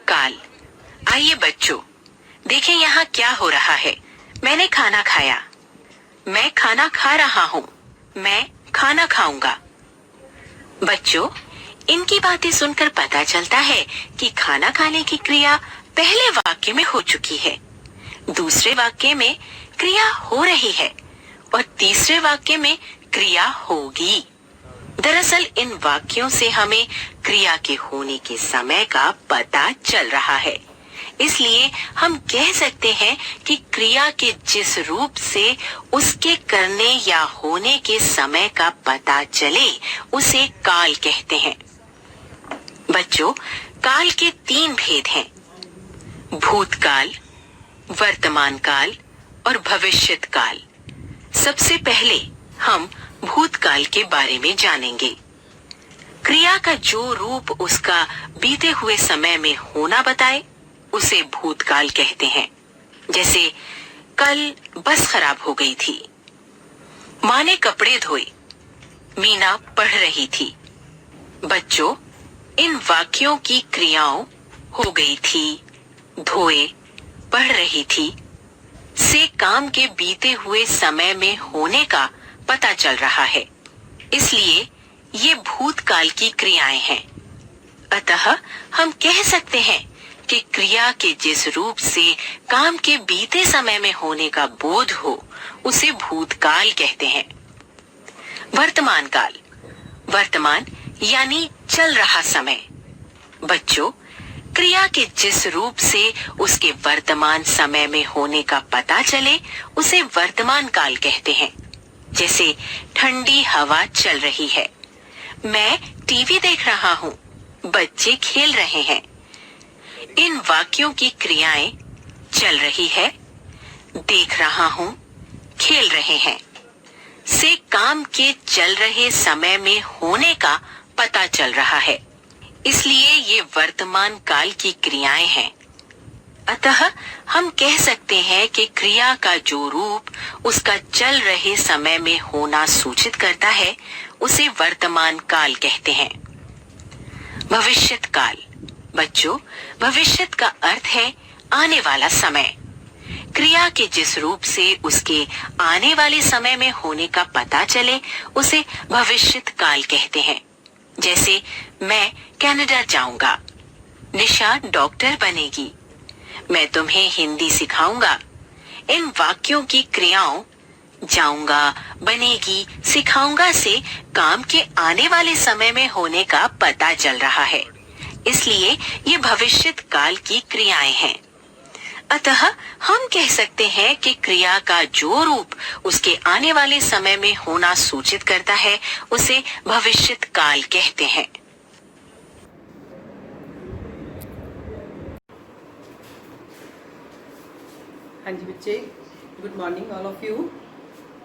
काल। आइए बच्चों, देखें यहाँ क्या हो रहा है। मैंने खाना खाया। मैं खाना खा रहा हूँ। मैं खाना खाऊंगा। बच्चों, इनकी बातें सुनकर पता चलता है कि खाना खाने की क्रिया पहले वाक्य में हो चुकी है, दूसरे वाक्य में क्रिया हो रही है और तीसरे वाक्य में क्रिया होगी। दरअसल इन वाक्यों से हमें क्रिया के होने के समय का पता चल रहा है। इसलिए हम कह सकते हैं कि क्रिया के जिस रूप से उसके करने या होने के समय का पता चले उसे काल कहते हैं। बच्चों, काल के 3 भेद हैं: भूतकाल, वर्तमान काल और भविष्यत काल। सबसे पहले हम भूतकाल के बारे में जानेंगे। क्रिया का जो रूप उसका बीते हुए समय में होना बताए उसे भूतकाल कहते हैं। जैसे कल बस खराब हो गई थी। माँ ने कपड़े धोए। मीना पढ़ रही थी। बच्चों, इन वाक्यों की क्रियाओं हो गई थी, धोए, पढ़ रही थी से काम के बीते हुए समय में होने का पता चल रहा है। इसलिए ये भूतकाल की क्रियाएं हैं। अतः हम कह सकते हैं कि क्रिया के जिस रूप से काम के बीते समय में होने का बोध हो उसे भूतकाल कहते हैं। वर्तमान काल, वर्तमान यानी चल रहा समय। बच्चों, क्रिया के जिस रूप से उसके वर्तमान समय में होने का पता चले उसे वर्तमान काल कहते हैं। जैसे ठंडी हवा चल रही है। मैं टीवी देख रहा हूँ। बच्चे खेल रहे हैं। इन वाक्यों की क्रियाएं चल रही है, देख रहा हूँ, खेल रहे हैं से काम के चल रहे समय में होने का पता चल रहा है। इसलिए ये वर्तमान काल की क्रियाएं हैं। अतः हम कह सकते हैं कि क्रिया का जो रूप उसका चल रहे समय में होना सूचित करता है उसे वर्तमान काल कहते हैं। भविष्यत काल। बच्चों, भविष्यत का अर्थ है आने वाला समय। क्रिया के जिस रूप से उसके आने वाले समय में होने का पता चले उसे भविष्यत काल कहते हैं। जैसे मैं कनाडा जाऊंगा। निशा डॉक्टर बनेगी। मैं तुम्हें हिंदी सिखाऊंगा। इन वाक्यों की क्रियाओं जाऊंगा, बनेगी, सिखाऊंगा से काम के आने वाले समय में होने का पता चल रहा है। इसलिए ये भविष्यत काल की क्रियाएं हैं। अतः हम कह सकते हैं कि क्रिया का जो रूप उसके आने वाले समय में होना सूचित करता है उसे भविष्यत काल कहते हैं। हाँ जी बच्चे, good morning all of you.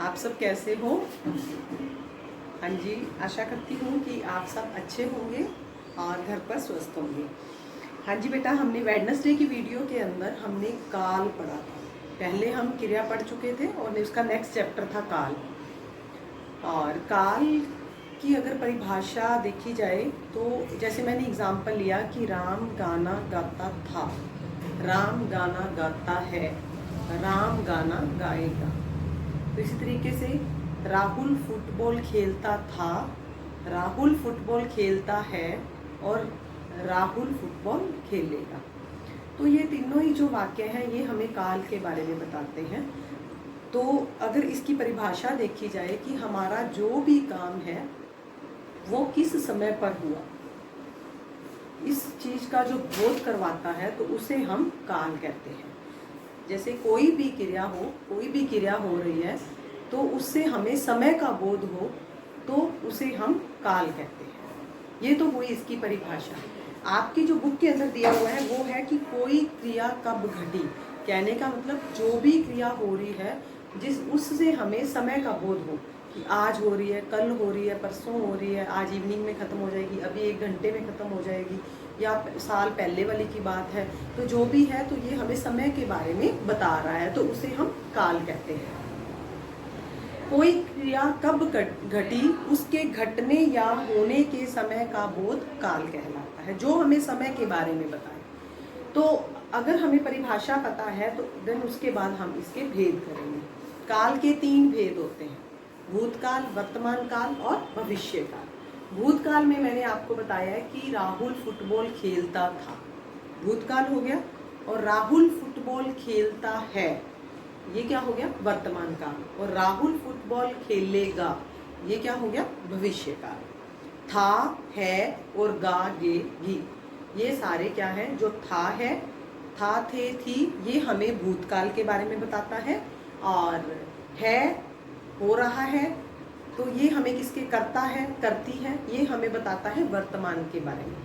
आप सब कैसे हो? हाँ जी, आशा करती हूँ कि आप सब अच्छे होंगे और घर पर स्वस्थ होंगे। हाँ जी बेटा, हमने वेडनेसडे की वीडियो के अंदर हमने काल पढ़ा था। पहले हम क्रिया पढ़ चुके थे और उसका नेक्स्ट चैप्टर था काल। और काल की अगर परिभाषा देखी जाए तो जैसे मैंने एग्जाम्पल लिया कि राम गाना गाता था, राम गाना गाता है, राम गाना गाएगा। तो इसी तरीके से राहुल फुटबॉल खेलता था, राहुल फुटबॉल खेलता है और राहुल फुटबॉल खेलेगा। तो ये तीनों ही जो वाक्य हैं ये हमें काल के बारे में बताते हैं। तो अगर इसकी परिभाषा देखी जाए कि हमारा जो भी काम है वो किस समय पर हुआ, इस चीज़ का जो बोध करवाता है तो उसे हम काल कहते हैं। जैसे कोई भी क्रिया हो रही है तो उससे हमें समय का बोध हो तो उसे हम काल कहते हैं। ये तो हुई इसकी परिभाषा। आपकी जो बुक के अंदर दिया हुआ है वो है कि कोई क्रिया कब घटी। कहने का मतलब जो भी क्रिया हो रही है जिस उससे हमें समय का बोध हो कि आज हो रही है, कल हो रही है, परसों हो रही है, आज इवनिंग में ख़त्म हो जाएगी, अभी 1 घंटे में ख़त्म हो जाएगी, या साल पहले वाली की बात है। तो जो भी है तो ये हमें समय के बारे में बता रहा है तो उसे हम काल कहते हैं। कोई क्रिया कब घटी उसके घटने या होने के समय का बोध काल कहलाता है, जो हमें समय के बारे में बताए। तो अगर हमें परिभाषा पता है तो देन उसके बाद हम इसके भेद करेंगे। काल के 3 भेद होते हैं, भूतकाल, वर्तमान काल और भविष्य काल। भूतकाल में मैंने आपको बताया है कि राहुल फुटबॉल खेलता था, भूतकाल हो गया। और राहुल फुटबॉल खेलता है, ये क्या हो गया, वर्तमान काल। और राहुल फुटबॉल खेलेगा, ये क्या हो गया, भविष्य काल। था, है और गा, गे, गी, ये सारे क्या है, जो था है, था, थे, थी, ये हमें भूतकाल के बारे में बताता है। और है, हो रहा है, तो ये हमें किसके, करता है, करती है, ये हमें बताता है वर्तमान के बारे में।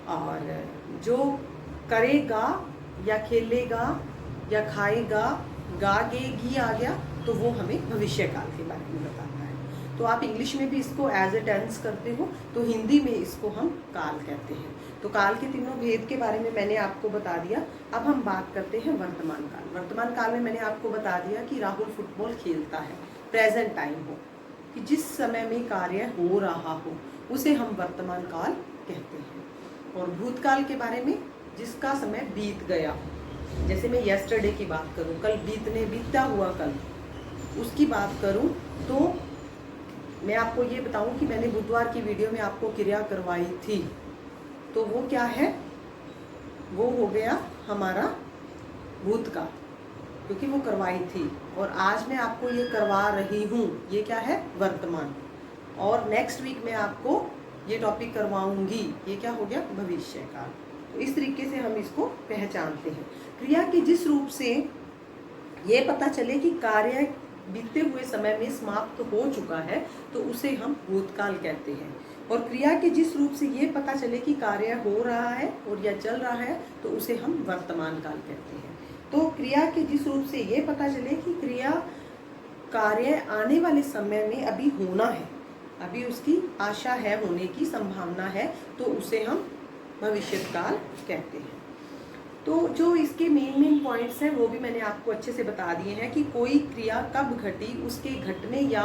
और जो करेगा या खेलेगा या खाएगा, गा, गे, गी आ गया, तो वो हमें भविष्य काल के बारे में बताता है। तो आप इंग्लिश में भी इसको एज ए टेंस करते हो, तो हिंदी में इसको हम काल कहते हैं। तो काल के तीनों भेद के बारे में मैंने आपको बता दिया। अब हम बात करते हैं वर्तमान काल। वर्तमान काल में मैंने आपको बता दिया कि राहुल फुटबॉल खेलता है, प्रेजेंट टाइम हो, कि जिस समय में कार्य हो रहा हो उसे हम वर्तमान काल कहते हैं। और भूतकाल के बारे में जिसका समय बीत गया, जैसे मैं यस्टरडे की बात करूं, कल बीता हुआ कल, उसकी बात करूं, तो मैं आपको ये बताऊं कि मैंने बुधवार की वीडियो में आपको क्रिया करवाई थी, तो वो क्या है, वो हो गया हमारा भूतकाल, क्योंकि वो करवाई थी। और आज मैं आपको ये करवा रही हूँ, ये क्या है, वर्तमान। और नेक्स्ट वीक मैं आपको ये टॉपिक करवाऊंगी, ये क्या हो गया, भविष्य काल। तो इस तरीके से हम इसको पहचानते हैं। क्रिया के जिस रूप से ये पता चले कि कार्य बीते हुए समय में समाप्त हो चुका है, तो उसे हम भूतकाल कहते हैं। और क्रिया के जिस रूप से ये पता चले कि कार्य हो रहा है और या चल रहा है, तो उसे हम वर्तमान काल कहते हैं। तो क्रिया के जिस रूप से ये पता चले कि क्रिया कार्य आने वाले समय में अभी होना है, अभी उसकी आशा है, होने की संभावना है, तो उसे हम भविष्य काल कहते हैं। तो जो इसके मेन पॉइंट्स हैं वो भी मैंने आपको अच्छे से बता दिए हैं कि कोई क्रिया कब घटी, उसके घटने या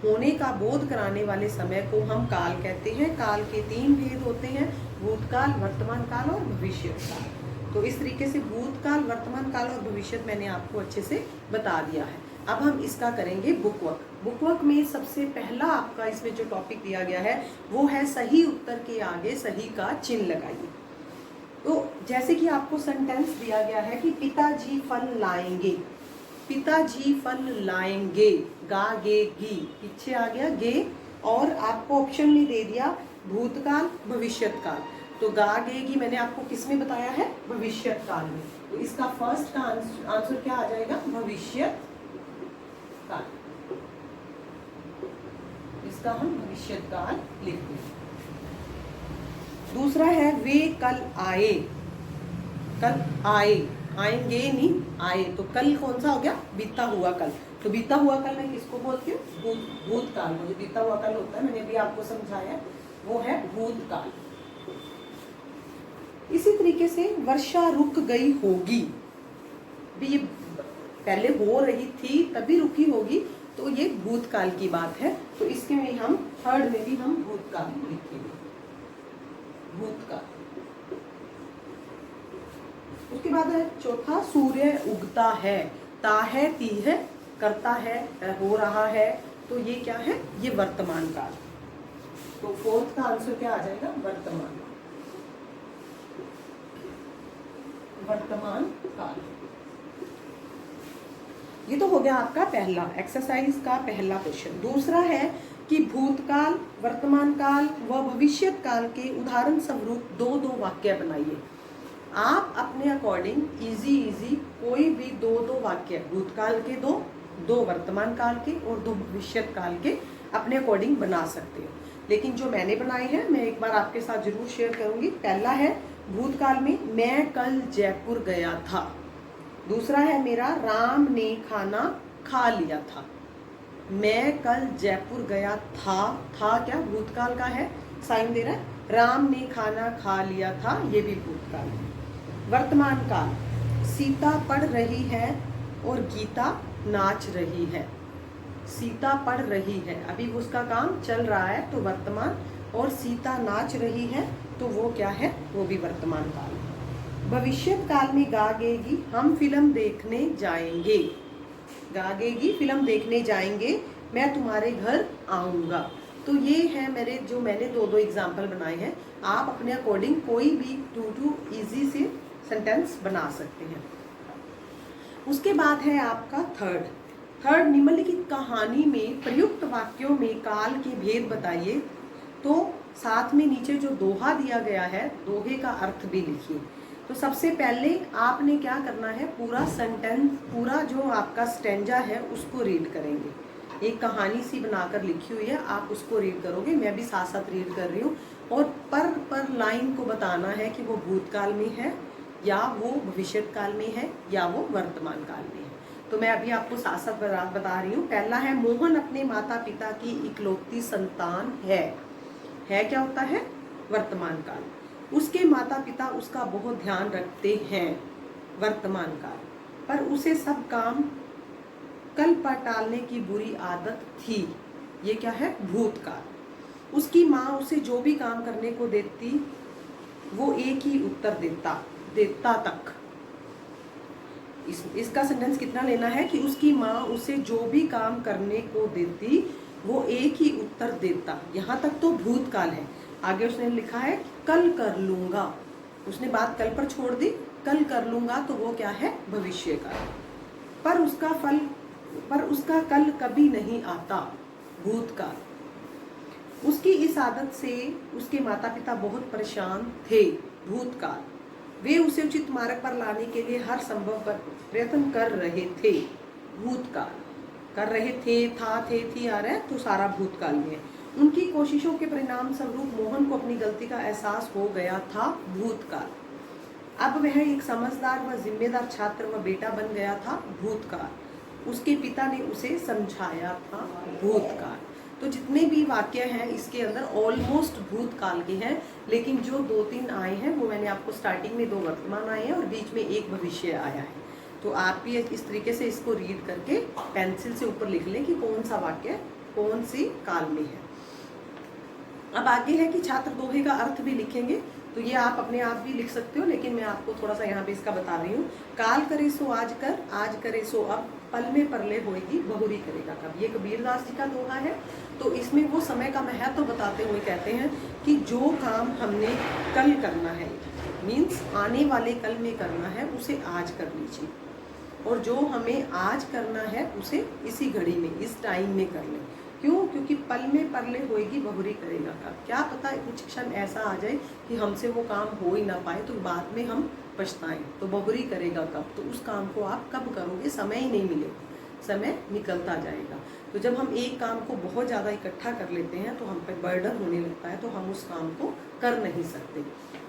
होने का बोध कराने वाले समय को हम काल कहते हैं। काल के 3 भेद होते हैं, भूतकाल, वर्तमान काल और भविष्य काल। तो इस तरीके से भूतकाल, वर्तमान काल और भविष्य मैंने आपको अच्छे से बता दिया है। अब हम इसका करेंगे बुकवर्क। बुकवर्क में सबसे पहला आपका इसमें जो टॉपिक दिया गया है वो है सही उत्तर के आगे सही का चिन्ह लगाइए। तो जैसे कि आपको सेंटेंस दिया गया है कि पिताजी फल लाएंगे, पिताजी फल लाएंगे, गा, गे, गी, पीछे आ गया गे, और आपको ऑप्शन में दे दिया भूतकाल, भविष्यत काल। तो गा, गे, गी मैंने आपको किस में बताया है, भविष्यत काल में। तो इसका फर्स्ट का आंसर क्या आ जाएगा, भविष्यत काल। इसका हम भविष्यत काल लिखते हैं। दूसरा है वे कल आए, कल आए, आएंगे नहीं, आए, तो कल कौन सा हो गया, बीता हुआ कल। तो बीता हुआ कल मैं किसको बोलती हूँ, भूतकाल। जो बीता हुआ कल होता है, मैंने अभी आपको समझाया, वो है भूतकाल। इसी तरीके से वर्षा रुक गई होगी, भी ये पहले हो रही थी तभी रुकी होगी, तो ये भूतकाल की बात है। तो इसके में हम थर्ड में भी हम भूतकाल लिखेंगे, भूतकाल। उसके बाद है चौथा, सूर्य उगता है, ता है, ती है, करता है, हो रहा है, तो ये क्या है, ये वर्तमान काल। तो फोर्थ का आंसर क्या आ जाएगा, वर्तमान, वर्तमान काल। ये तो हो गया आपका पहला एक्सरसाइज का पहला क्वेश्चन। दूसरा है कि भूतकाल, वर्तमान काल व भविष्यत काल के उदाहरण स्वरूप 2-2 वाक्य बनाइए। आप अपने अकॉर्डिंग इजी कोई भी 2-2 वाक्य, भूतकाल के 2 वर्तमान काल के और 2 भविष्यत काल के अपने अकॉर्डिंग बना सकते हो। लेकिन जो मैंने बनाए हैं मैं एक बार आपके साथ जरूर शेयर करूंगी। पहला है भूतकाल में, मैं कल जयपुर गया था। दूसरा है मेरा, राम ने खाना खा लिया था। मैं कल जयपुर गया था क्या, भूतकाल का है, साइन दे रहा है। राम ने खाना खा लिया था, ये भी भूतकाल है। वर्तमान काल, सीता पढ़ रही है और गीता नाच रही है। सीता पढ़ रही है, अभी उसका काम चल रहा है, तो वर्तमान। और सीता नाच रही है, तो वो क्या है, वो भी वर्तमान काल है। भविष्यत काल में गागेगी हम फिल्म देखने जाएंगे। गागेगी फिल्म देखने जाएंगे, मैं तुम्हारे घर आऊँगा। तो ये है मैंने दो एग्जाम्पल बनाए हैं। आप अपने अकॉर्डिंग कोई भी टू इजी से सेंटेंस बना सकते हैं। उसके बाद है आपका थर्ड निम्नलिखित कहानी में प्रयुक्त वाक्यों में काल के भेद बताइए। तो साथ में नीचे जो दोहा दिया गया है, दोहे का अर्थ भी लिखिए। तो सबसे पहले आपने क्या करना है, पूरा सेंटेंस, पूरा जो आपका स्टेंजा है उसको रीड करेंगे। एक कहानी सी बनाकर लिखी हुई है, आप उसको रीड करोगे, मैं भी साथ साथ रीड कर रही हूँ। और पर लाइन को बताना है कि वो भूतकाल में है या वो भविष्यत काल में है या वो वर्तमान काल में है। तो मैं अभी आपको साथ साथ बता रही हूँ। पहला है, मोहन अपने माता पिता की इकलौती संतान है। क्या होता है? वर्तमान काल। उसके माता पिता उसका बहुत ध्यान रखते हैं, वर्तमान काल। पर उसे सब काम कल पर टालने की बुरी आदत थी, ये क्या है? भूतकाल। उसकी माँ उसे जो भी काम करने को देती वो एक ही उत्तर देता तक। इसका सेंटेंस कितना लेना है कि उसकी माँ उसे जो भी काम करने को देती वो एक ही उत्तर देता। यहाँ तक तो भूतकाल है। आगे उसने लिखा है कल कर लूंगा, उसने बात कल पर छोड़ दी, कल कर लूंगा, तो वो क्या है? भविष्य काल। पर उसका कल कभी नहीं आता, भूतकाल। उसकी इस आदत से उसके माता पिता बहुत परेशान थे, भूतकाल। वे उसे उचित मार्ग पर लाने के लिए हर संभव प्रयत्न कर रहे थे, भूतकाल। कर रहे थे, था, थे, थी आ रहा है, तो सारा भूतकाल में है। उनकी कोशिशों के परिणाम स्वरूप मोहन को अपनी गलती का एहसास हो गया था, भूतकाल। अब वह एक समझदार व जिम्मेदार छात्र व बेटा बन गया था, भूतकाल। उसके पिता ने उसे समझाया था, भूतकाल। तो जितने भी वाक्य हैं इसके अंदर ऑलमोस्ट भूतकाल के हैं, लेकिन जो 2-3 आए हैं वो मैंने आपको स्टार्टिंग में 2 वर्तमान आए हैं और बीच में 1 भविष्य आया है। तो आप भी इस तरीके से इसको रीड करके पेंसिल से ऊपर लिख लें कि कौन सा वाक्य कौन सी काल में है। अब आगे है कि छात्र दोहे का अर्थ भी लिखेंगे। तो ये आप अपने आप भी लिख सकते हो, लेकिन मैं आपको थोड़ा सा यहाँ पे इसका बता रही हूँ। काल करे सो आज कर, आज करे सो अब, पल में परले होएगी बहुरी करेगा कब। ये कबीरदास जी का दोहा है। तो इसमें वो समय का महत्व तो बताते हुए कहते हैं कि जो काम हमने कल करना है, मीन्स आने वाले कल में करना है, उसे आज कर लीजिए। और जो हमें आज करना है उसे इसी घड़ी में, इस टाइम में कर लें। क्यों? क्योंकि पल में परले होएगी बहुरी करेगा कब। क्या पता कुछ क्षण ऐसा आ जाए कि हमसे वो काम हो ही ना पाए, तो बाद में हम पछताएं। तो बहुरी करेगा कब, तो उस काम को आप कब करोगे? समय ही नहीं मिलेगा, समय निकलता जाएगा। तो जब हम एक काम को बहुत ज़्यादा इकट्ठा कर लेते हैं तो हम पे बर्डन होने लगता है, तो हम उस काम को कर नहीं सकते।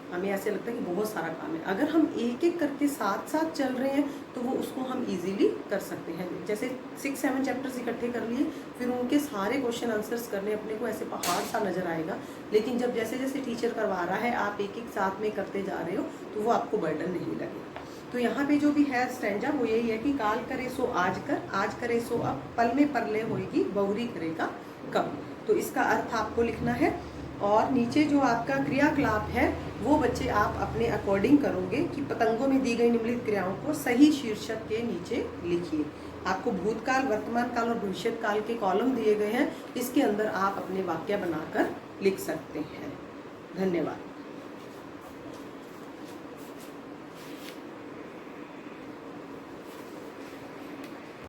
हमें ऐसे लगता है कि बहुत सारा काम है। अगर हम एक एक करके साथ साथ चल रहे हैं तो वो उसको हम इजीली कर सकते हैं। जैसे 6-7 चैप्टर्स इकट्ठे कर लिए, फिर उनके सारे क्वेश्चन आंसर्स करने अपने को ऐसे पहाड़ सा नजर आएगा। लेकिन जब जैसे जैसे टीचर करवा रहा है आप एक एक साथ में करते जा रहे हो तो वो आपको बर्डन नहीं लगेगा। तो यहाँ पे जो भी है स्टैंजा वो यही है कि काल करे सो आज कर, आज करे सो अब, पल में परले होएगी बहुरी करेगा कब। तो इसका अर्थ आपको लिखना है। और नीचे जो आपका क्रियाकलाप है वो बच्चे आप अपने अकॉर्डिंग करोगे कि पतंगों में दी गई निम्नलिखित क्रियाओं को सही शीर्षक के नीचे लिखिए। आपको भूतकाल, वर्तमान काल और भविष्यत काल के कॉलम दिए गए हैं, इसके अंदर आप अपने वाक्य बनाकर लिख सकते हैं। धन्यवाद।